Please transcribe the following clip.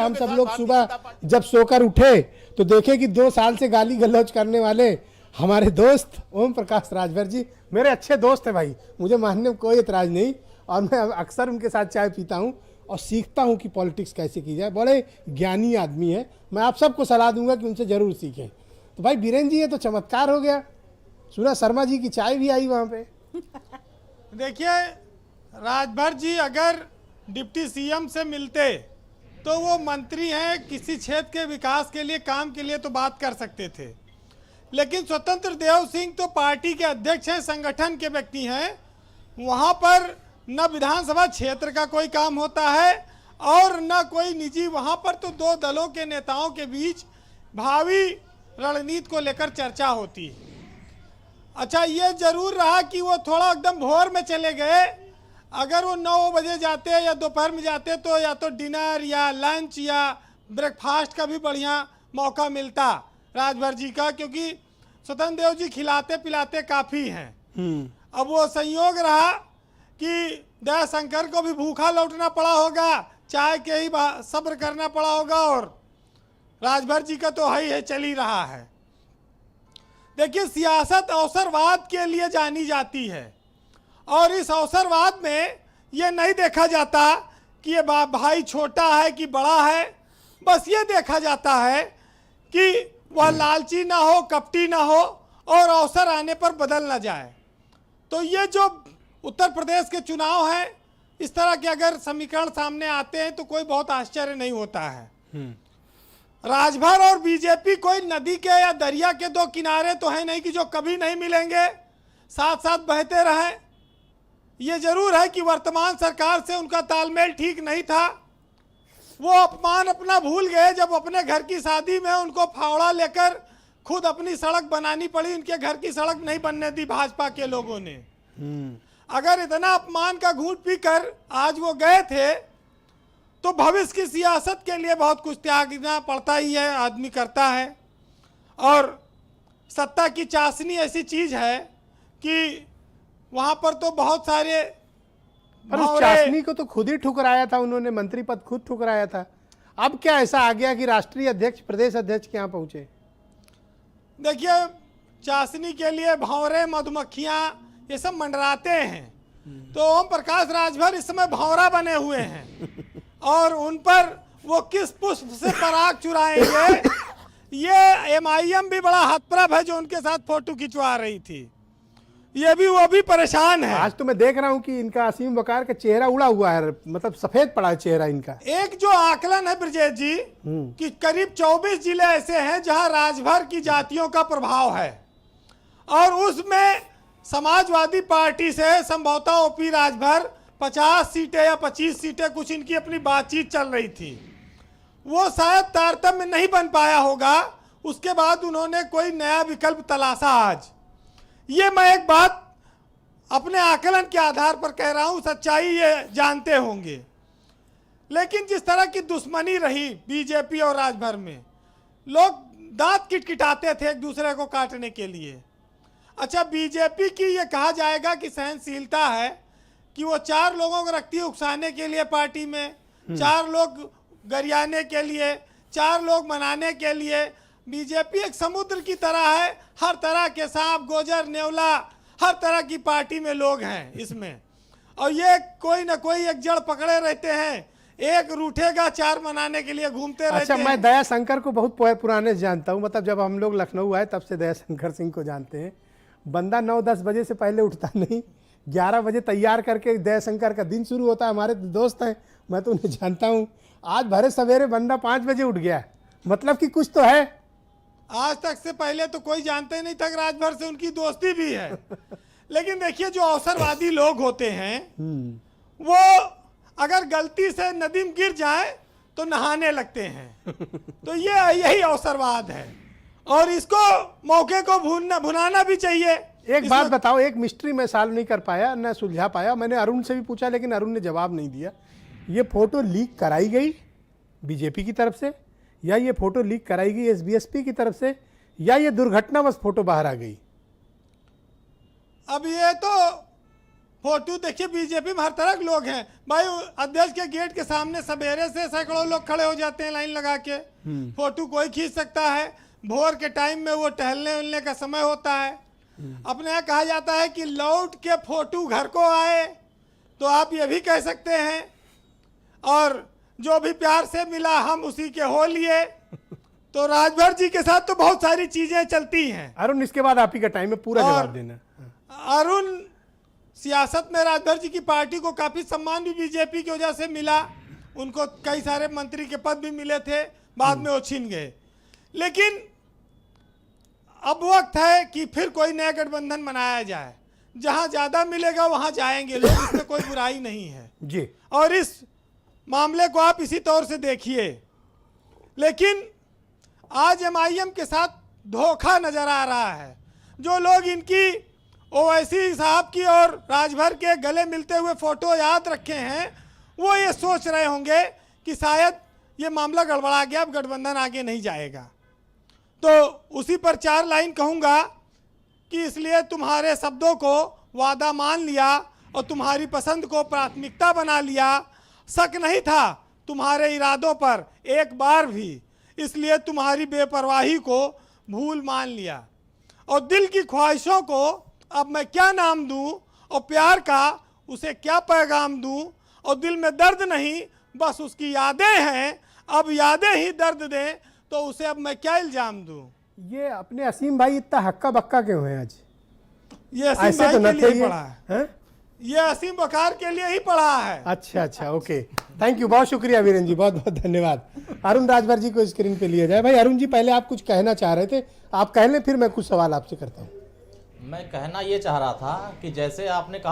क्या हम सब लोग सुबह जब सोकर उठे तो देखे कि 2 साल से गाली गलौज करने वाले हमारे दोस्त ओम प्रकाश राजभर जी मेरे अच्छे दोस्त हैं भाई, मुझे मानने में कोई एतराज नहीं, और मैं अक्सर उनके साथ चाय पीता हूँ और सीखता हूँ कि पॉलिटिक्स कैसे की जाए। बड़े ज्ञानी आदमी है, मैं आप सबको सलाह दूंगा कि उनसे ज़रूर सीखें। तो भाई बीरेन जी ये तो चमत्कार हो गया, सुना शर्मा जी की चाय भी आई वहाँ पे। देखिए राजभर जी अगर डिप्टी सीएम से मिलते तो वो मंत्री हैं, किसी क्षेत्र के विकास के लिए काम के लिए तो बात कर सकते थे, लेकिन स्वतंत्र देव सिंह तो पार्टी के अध्यक्ष हैं, संगठन के व्यक्ति हैं, वहाँ पर न विधानसभा क्षेत्र का कोई काम होता है और न कोई निजी, वहाँ पर तो 2 दलों के नेताओं के बीच भावी रणनीति को लेकर चर्चा होती है। अच्छा ये जरूर रहा कि वो थोड़ा एकदम भोर में चले गए, अगर वो 9 बजे जाते या दोपहर में जाते तो या तो डिनर या लंच या ब्रेकफास्ट का भी बढ़िया मौका मिलता राजभर जी का, क्योंकि स्वतंत्र देव जी खिलाते पिलाते काफ़ी हैं। अब वो संयोग रहा कि दयाशंकर को भी भूखा लौटना पड़ा होगा, चाय के ही सब्र करना पड़ा होगा, और राजभर जी का तो है चल ही रहा है। देखिए सियासत अवसरवाद के लिए जानी जाती है, और इस अवसरवाद में ये नहीं देखा जाता कि ये भाई छोटा है कि बड़ा है, बस ये देखा जाता है कि वह लालची ना हो, कपटी ना हो और अवसर आने पर बदल ना जाए। तो ये जो उत्तर प्रदेश के चुनाव हैं, इस तरह के अगर समीकरण सामने आते हैं तो कोई बहुत आश्चर्य नहीं होता है। राजभर और बीजेपी कोई नदी के या दरिया के 2 किनारे तो है नहीं कि जो कभी नहीं मिलेंगे, साथ साथ बहते रहें। ये जरूर है कि वर्तमान सरकार से उनका तालमेल ठीक नहीं था, वो अपमान अपना भूल गए जब अपने घर की शादी में उनको फावड़ा लेकर खुद अपनी सड़क बनानी पड़ी, उनके घर की सड़क नहीं बनने दी भाजपा के लोगों ने। अगर इतना अपमान का घूंट पीकर आज वो गए थे तो भविष्य की सियासत के लिए बहुत कुछ त्यागना पड़ता ही है, आदमी करता है। और सत्ता की चाशनी ऐसी चीज है कि वहां पर तो बहुत सारे, पर उस चाशनी को तो खुद ही ठुकराया था उन्होंने, मंत्री पद खुद ठुकराया था। अब क्या ऐसा आ गया कि राष्ट्रीय अध्यक्ष प्रदेश अध्यक्ष के यहाँ पहुंचे? देखिए चाशनी के लिए भंवरे मधुमक्खियां ये सब मंडराते हैं, तो ओम प्रकाश राजभर इस समय भंवरा बने हुए हैं और उन पर वो किस पुष्प से पराग चुराएंगे, ये MIM भी बड़ा हतप्रभ है जो उनके साथ फोटो खिंचवा रही थी, ये भी वो भी परेशान है। आज तो मैं देख रहा हूं कि इनका असीम वकार का चेहरा उड़ा हुआ है, मतलब सफेद पड़ा है चेहरा इनका। एक जो आकलन है ब्रजेश जी कि करीब 24 जिले ऐसे हैं जहां राजभर की जातियों का प्रभाव है, और उसमें समाजवादी पार्टी से संभवतः OP राजभर 50 सीटें या 25 सीटें कुछ इनकी अपनी बातचीत चल रही थी, वो शायद तारतम्य नहीं बन पाया होगा, उसके बाद उन्होंने कोई नया विकल्प तलाशा। आज ये मैं एक बात अपने आकलन के आधार पर कह रहा हूं, सच्चाई ये जानते होंगे, लेकिन जिस तरह की दुश्मनी रही बीजेपी और राजभर में, लोग दांत किटकिटाते थे एक दूसरे को काटने के लिए। अच्छा बीजेपी की ये कहा जाएगा कि सहनशीलता है कि वो 4 लोगों को रखती है उकसाने के लिए पार्टी में, 4 लोग गरियाने के लिए, 4 लोग मनाने के लिए। बीजेपी एक समुद्र की तरह है, हर तरह के सांप गोजर नेवला हर तरह की पार्टी में लोग हैं इसमें, और ये कोई ना कोई एक जड़ पकड़े रहते हैं, एक रूठेगा 4 मनाने के लिए घूमते रहते हैं। अच्छा मैं दयाशंकर को बहुत पुराने से जानता हूँ, मतलब जब हम लोग लखनऊ आए तब से दयाशंकर सिंह को जानते हैं। बंदा 9-10 बजे से पहले उठता नहीं, 11 बजे तैयार करके दयाशंकर का दिन शुरू होता है। हमारे दोस्त हैं, मैं तो उन्हें जानता हूँ। आज भरे सवेरे बंदा 5 बजे उठ गया, मतलब कि कुछ तो है। आज तक से पहले तो कोई जानते ही नहीं था, राजभर से उनकी दोस्ती भी है। लेकिन देखिए जो अवसरवादी लोग होते हैं वो अगर गलती से नदी में गिर जाए तो नहाने लगते हैं, तो ये यही अवसरवाद है, और इसको मौके को भुनाना भी चाहिए। एक बात बताओ, एक मिस्ट्री में सॉल्व नहीं कर पाया, न सुलझा पाया। मैंने अरुण से भी पूछा लेकिन अरुण ने जवाब नहीं दिया। ये फोटो लीक कराई गई बीजेपी की तरफ से, या ये फोटो लीक कराई गई SBSP की तरफ से, या ये दुर्घटनावश फोटो बाहर आ गई? अब ये तो फोटो देखिए, बीजेपी में हर तरह के लोग हैं भाई। अध्यक्ष के गेट के सामने सवेरे से सैकड़ों लोग खड़े हो जाते हैं लाइन लगा के। फोटो कोई खींच सकता है। भोर के टाइम में वो टहलने उलने का समय होता है। अपने यहाँ कहा जाता है कि लौट के फोटो घर को आए, तो आप ये भी कह सकते हैं। और जो भी प्यार से मिला हम उसी के हो लिए। तो राजभर जी के साथ तो बहुत सारी चीजें चलती हैं। अरुण, इसके बाद आप ही का टाइम है, पूरा और जवाब देना। अरुण, सियासत में राजभर जी की पार्टी को काफी सम्मान भी बीजेपी की वजह से मिला। उनको कई सारे मंत्री के पद भी मिले थे, बाद में वो छीन गए। लेकिन अब वक्त है कि फिर कोई नया गठबंधन बनाया जाए। जहां ज्यादा मिलेगा वहां जाएंगे लोग, इसमें कोई बुराई नहीं है जी। और इस मामले को आप इसी तौर से देखिए। लेकिन आज एमआईएम के साथ धोखा नजर आ रहा है। जो लोग इनकी ओवैसी साहब की और राजभर के गले मिलते हुए फोटो याद रखे हैं, वो ये सोच रहे होंगे कि शायद ये मामला गड़बड़ा गया, अब गठबंधन आगे नहीं जाएगा। तो उसी पर 4 लाइन कहूँगा कि इसलिए तुम्हारे शब्दों को वादा मान लिया और तुम्हारी पसंद को प्राथमिकता बना लिया। शक नहीं था तुम्हारे इरादों पर एक बार भी, इसलिए तुम्हारी बेपरवाही को भूल मान लिया। और दिल की ख्वाहिशों को अब मैं क्या नाम दूं, और प्यार का उसे क्या पैगाम दूं। और दिल में दर्द नहीं, बस उसकी यादें हैं। अब यादें ही दर्द दें, तो उसे अब मैं क्या इल्जाम दूं। ये अपने असीम भाई इतना हक्का बक्का क्यों है आज? ये असीम ऐसे भाई तो के न लिए थे ही ये, पढ़ा है। हैं? ये असीम बकार के लिए ही पढ़ा है। अच्छा अच्छा, ओके, थैंक यू, बहुत शुक्रिया वीरेन जी, बहुत बहुत धन्यवाद। अरुण राजभर जी को स्क्रीन पे लिया जाए। भाई अरुण जी, पहले आप कुछ कहना चाह रहे थे, आप कह लें, फिर मैं कुछ सवाल आपसे करता हूँ। मैं कहना ये चाह रहा था कि जैसे आपने कहा